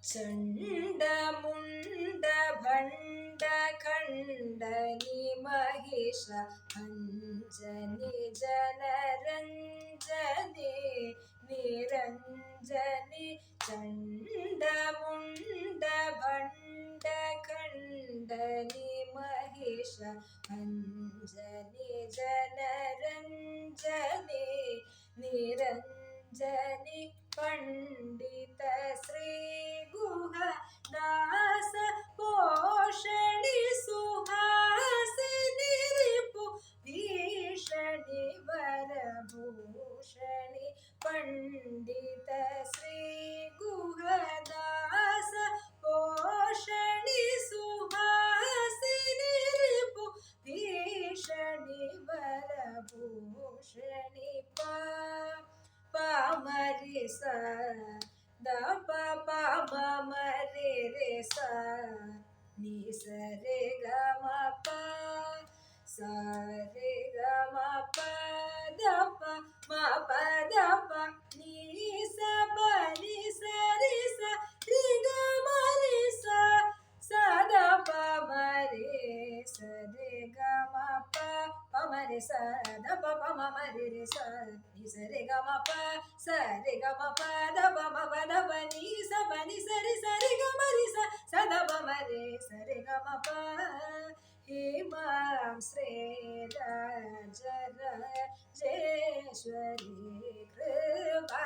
चण्ड मुण्ड भण्ड खण्डनि महिष भञ्जनि जनरञ्जनि निरञ्जनि चण्ड मुण्ड भण्ड खण्डनि महिष भञ्जनि जनरञ्जनि निरञ्जनि पंडित श्री गुह दास पोषणि सुहासिनी रिपु भीषणि वरभूषणि पंडित श्री गुह दास पोषणि सुहासिनी रिपु भीषणि वरभूषणि पामरि सा द प प म म रे रे सा नि स रे ग म प सा रे ग म प द प म प द प नि स प नि स रि स रि ग म रि सा सा द प म रे स रे ग म प प म रे सा द प प म म रे रे सा नि स रे ग म प स रे ग म प द प म प द प नि स प नि स रि ग म रि सा सा द प म रे स रे ग म प हिमां श्री राजराजेश्वरी कृपा